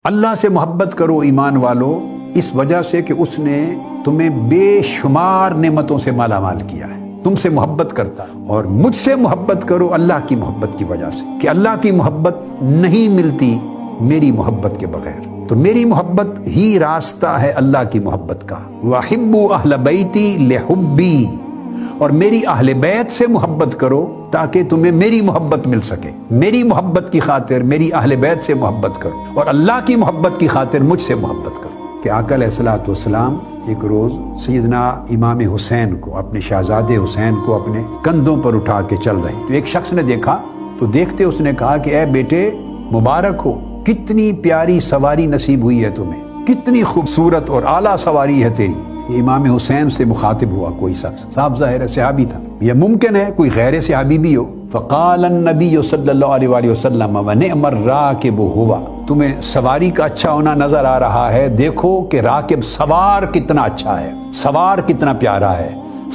اللہ سے محبت کرو ایمان والو، اس وجہ سے کہ اس نے تمہیں بے شمار نعمتوں سے مالا مال کیا ہے، تم سے محبت کرتا ہے۔ اور مجھ سے محبت کرو اللہ کی محبت کی وجہ سے، کہ اللہ کی محبت نہیں ملتی میری محبت کے بغیر، تو میری محبت ہی راستہ ہے اللہ کی محبت کا۔ وَحِبُّوا أَهْلَ بَيْتِي لِحُبِّي، اور میری اہل بیت سے محبت کرو تاکہ تمہیں میری محبت مل سکے۔ میری محبت کی خاطر میری اہل بیت سے محبت کرو، اور اللہ کی محبت کی خاطر مجھ سے محبت کرو۔ کہ آقا علیہ الصلوۃ والسلام ایک روز سیدنا امام حسین کو، اپنے شہزادے حسین کو اپنے کندھوں پر اٹھا کے چل رہے ہیں، تو ایک شخص نے دیکھا، تو دیکھتے اس نے کہا کہ اے بیٹے مبارک ہو، کتنی پیاری سواری نصیب ہوئی ہے تمہیں، کتنی خوبصورت اور اعلیٰ سواری ہے تیری۔ یہ امام حسین سے مخاطب ہوا کوئی شخص، صاحب ظاہر ہے صحابی تھا، یہ ممکن ہے کوئی غیر صحابی بھی ہو۔ فقال النبی صلی اللہ علیہ وآلہ وسلم ونعم الراکب ہوا، تمہیں سواری کا اچھا ہونا نظر آ رہا ہے، دیکھو کہ راکب سوار کتنا اچھا ہے، سوار کتنا پیارا ہے،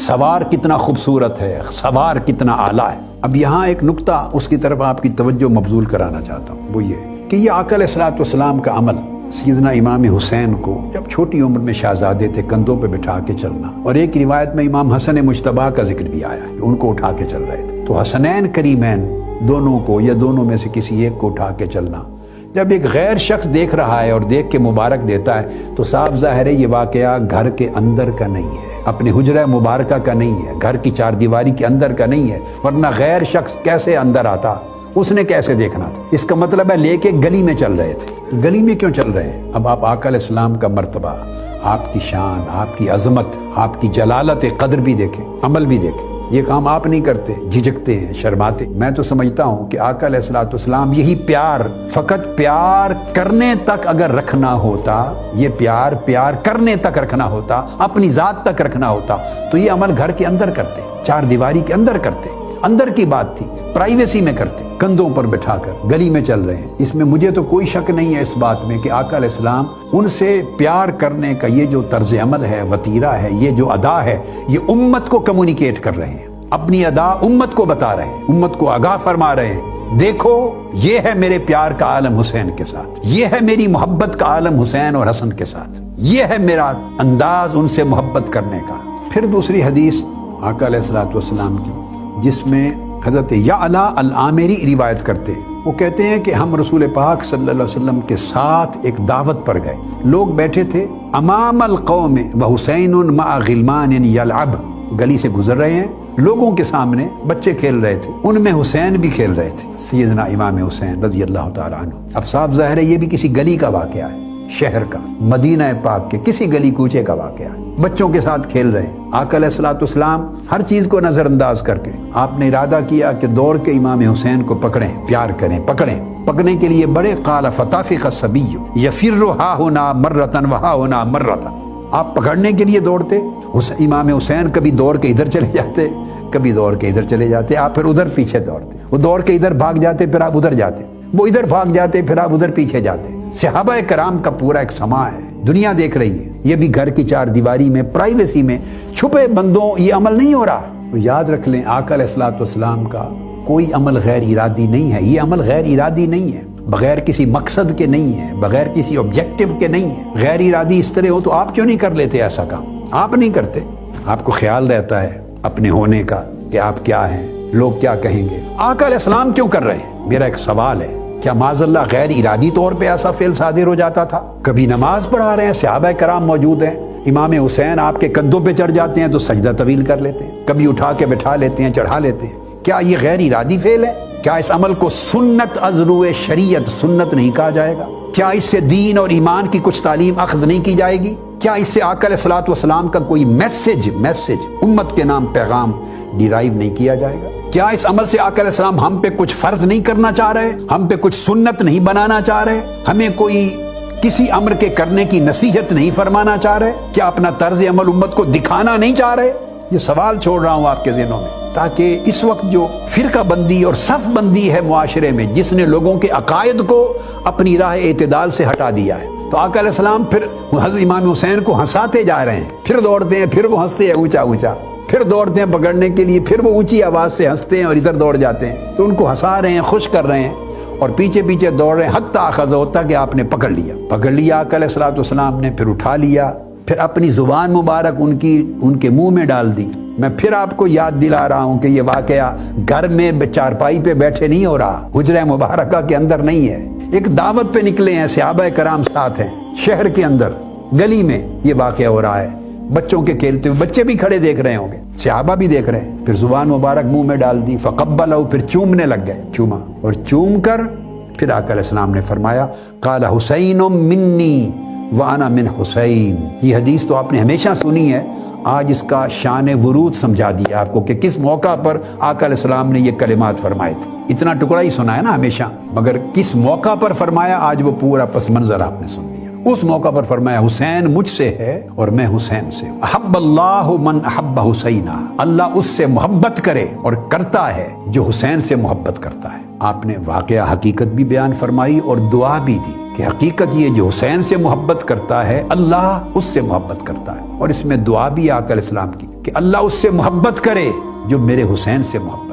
سوار کتنا خوبصورت ہے، سوار کتنا اعلیٰ ہے۔ اب یہاں ایک نقطہ اس کی طرف آپ کی توجہ مبذول کرانا چاہتا ہوں، وہ یہ کہ یہ آقا علیہ الصلوۃ والسلام کا عمل، سیدنا امام حسین کو جب چھوٹی عمر میں شہزادے تھے کندھوں پہ بٹھا کے چلنا، اور ایک روایت میں امام حسن مجتبیٰ کا ذکر بھی آیا کہ ان کو اٹھا کے چل رہے تھے، تو حسنین کریمین دونوں کو یا دونوں میں سے کسی ایک کو اٹھا کے چلنا جب ایک غیر شخص دیکھ رہا ہے اور دیکھ کے مبارک دیتا ہے، تو صاف ظاہر ہے یہ واقعہ گھر کے اندر کا نہیں ہے، اپنے حجرہ مبارکہ کا نہیں ہے، گھر کی چار دیواری کے اندر کا نہیں ہے، ورنہ غیر شخص کیسے اندر آتا، اس نے کیسے دیکھنا تھا۔ اس کا مطلب ہے لے کے گلی میں چل رہے تھے۔ گلی میں کیوں چل رہے ہیں؟ اب آپ آقا علیہ السلام کا مرتبہ، آپ کی شان، آپ کی عظمت، آپ کی جلالت قدر بھی دیکھیں، عمل بھی دیکھیں۔ یہ کام آپ نہیں کرتے، جھجکتے ہیں، شرماتے۔ میں تو سمجھتا ہوں کہ آقا علیہ الصلوۃ والسلام یہی پیار، فقط پیار کرنے تک اگر رکھنا ہوتا، یہ پیار کرنے تک رکھنا ہوتا، اپنی ذات تک رکھنا ہوتا، تو یہ عمل گھر کے اندر کرتے، چار دیواری کے اندر کرتے، اندر کی بات تھی، پرائیویسی میں کرتے۔ کندھوں پر بٹھا کر گلی میں چل رہے ہیں، اس میں مجھے تو کوئی شک نہیں ہے اس بات میں کہ آقا علیہ السلام ان سے پیار کرنے کا یہ جو طرز عمل ہے، وتیرہ ہے، یہ جو ادا ہے، یہ امت کو کمیونیکیٹ کر رہے ہیں، اپنی ادا امت کو بتا رہے ہیں، امت کو آگاہ فرما رہے ہیں، دیکھو یہ ہے میرے پیار کا عالم حسین کے ساتھ، یہ ہے میری محبت کا عالم حسین اور حسن کے ساتھ، یہ ہے میرا انداز ان سے محبت کرنے کا۔ پھر دوسری حدیث آقا علیہ الصلوۃ والسلام کی، جس میں حضرت یعلا العامری روایت کرتے ہیں، وہ کہتے ہیں کہ ہم رسول پاک صلی اللہ علیہ وسلم کے ساتھ ایک دعوت پر گئے، لوگ بیٹھے تھے امام القوم وحسین مع غلمان یلعب، گلی سے گزر رہے ہیں، لوگوں کے سامنے بچے کھیل رہے تھے، ان میں حسین بھی کھیل رہے تھے، سیدنا امام حسین رضی اللہ تعالیٰ عنہ۔ اب صاف ظاہر ہے یہ بھی کسی گلی کا واقعہ ہے، شہر کا، مدینہ پاک کے کسی گلی کوچے کا واقعہ ہے، بچوں کے ساتھ کھیل رہے ہیں۔ آقا علیہ الصلوۃ والسلام ہر چیز کو نظر انداز کر کے آپ نے ارادہ کیا کہ دوڑ کے امام حسین کو پکڑیں، پیار کریں، پکڑنے کے لیے بڑے قال فطافق الصبی یفر ہا ہونا مرتن وہا ہونا مرتن، آپ پکڑنے کے لیے دوڑتے، امام حسین کبھی دوڑ کے ادھر چلے جاتے، کبھی دوڑ کے ادھر چلے جاتے، آپ پھر ادھر پیچھے دوڑتے، وہ دوڑ کے ادھر بھاگ جاتے، پھر آپ ادھر جاتے، وہ ادھر بھاگ جاتے، پھر آپ ادھر پیچھے جاتے۔ صحابہ کرام کا پورا ایک سما ہے، دنیا دیکھ رہی ہے، یہ بھی گھر کی چار دیواری میں، پرائیویسی میں، چھپے بندوں یہ عمل نہیں ہو رہا۔ تو یاد رکھ لیں آقا علیہ الصلوۃ والسلام کا کوئی عمل غیر ارادی نہیں ہے، یہ عمل غیر ارادی نہیں ہے، بغیر کسی مقصد کے نہیں ہے، بغیر کسی آبجیکٹو کے نہیں ہے۔ غیر ارادی اس طرح ہو تو آپ کیوں نہیں کر لیتے ایسا کام؟ آپ نہیں کرتے، آپ کو خیال رہتا ہے اپنے ہونے کا کہ آپ کیا ہیں، لوگ کیا کہیں گے۔ آقا علیہ السلام کیوں کر رہے ہیں؟ میرا ایک سوال ہے، کیا معاذ اللہ غیر ارادی طور پہ ایسا فعل صادر ہو جاتا تھا؟ کبھی نماز پڑھا رہے ہیں، صحابہ کرام موجود ہیں، امام حسین آپ کے کندھوں پہ چڑھ جاتے ہیں تو سجدہ طویل کر لیتے ہیں، کبھی اٹھا کے بٹھا لیتے ہیں، چڑھا لیتے ہیں۔ کیا یہ غیر ارادی فعل ہے؟ کیا اس عمل کو سنت از روئے شریعت سنت نہیں کہا جائے گا؟ کیا اس سے دین اور ایمان کی کچھ تعلیم اخذ نہیں کی جائے گی؟ کیا اس سے آقا علیہ الصلوۃ والسلام کا کوئی میسج امت کے نام پیغام ڈیرائیو نہیں کیا جائے گا؟ کیا اس عمل سے آقا علیہ السلام ہم پہ کچھ فرض نہیں کرنا چاہ رہے، ہم پہ کچھ سنت نہیں بنانا چاہ رہے، ہمیں کوئی کسی امر کے کرنے کی نصیحت نہیں فرمانا چاہ رہے؟ کیا اپنا طرز عمل امت کو دکھانا نہیں چاہ رہے؟ یہ سوال چھوڑ رہا ہوں آپ کے ذہنوں میں، تاکہ اس وقت جو فرقہ بندی اور صف بندی ہے معاشرے میں، جس نے لوگوں کے عقائد کو اپنی راہ اعتدال سے ہٹا دیا ہے، تو آقا علیہ السلام پھر حضرت امام حسین کو ہنساتے جا رہے ہیں، پھر دوڑتے ہیں، پھر وہ ہنستے ہیں اونچا، پھر دوڑتے ہیں پکڑنے کے لیے، پھر وہ اونچی آواز سے ہنستے ہیں اور ادھر دوڑ جاتے ہیں، تو ان کو ہنسا رہے ہیں، خوش کر رہے ہیں۔ اور پیچھے پیچھے دوڑ رہے ہیں، حتیٰ اخذہ ہوتا کہ آپ نے پکڑ لیا آقا علیہ الصلوۃ والسلام نے، پھر اٹھا لیا، پھر اپنی زبان مبارک ان کے منہ میں ڈال دی۔ میں پھر آپ کو یاد دلا رہا ہوں کہ یہ واقعہ گھر میں چارپائی پہ بیٹھے نہیں ہو رہا، حجرہ مبارکہ کے اندر نہیں ہے، ایک دعوت پہ نکلے ہیں، صحابہ کرام ساتھ ہیں، شہر کے اندر گلی میں یہ واقعہ ہو رہا ہے، بچوں کے کھیلتے ہوئے، بچے بھی کھڑے دیکھ رہے ہوں گے، صحابہ بھی دیکھ رہے ہیں۔ پھر زبان مبارک منہ میں ڈال دی، فقبلہ، پھر چومنے لگ گئے، چوما، اور چوم کر پھر آقا علیہ السلام نے فرمایا قال حسین منی وانا من حسین۔ یہ حدیث تو آپ نے ہمیشہ سنی ہے، آج اس کا شان ورود سمجھا دیا آپ کو کہ کس موقع پر آقا علیہ السلام نے یہ کلمات فرمائے تھے۔ اتنا ٹکڑا ہی سنا ہے نا ہمیشہ، مگر کس موقع پر فرمایا آج وہ پورا پس منظر آپ نے سن لیا۔ اس موقع پر فرمایا حسین مجھ سے ہے اور میں حسین سے ہوں۔ احب اللہ من احب حسینہ، اللہ اس سے محبت کرے اور کرتا ہے جو حسین سے محبت کرتا ہے۔ آپ نے واقعہ حقیقت بھی بیان فرمائی اور دعا بھی دی کہ حقیقت یہ جو حسین سے محبت کرتا ہے اللہ اس سے محبت کرتا ہے، اور اس میں دعا بھی آقا علیہ السلام کی کہ اللہ اس سے محبت کرے جو میرے حسین سے محبت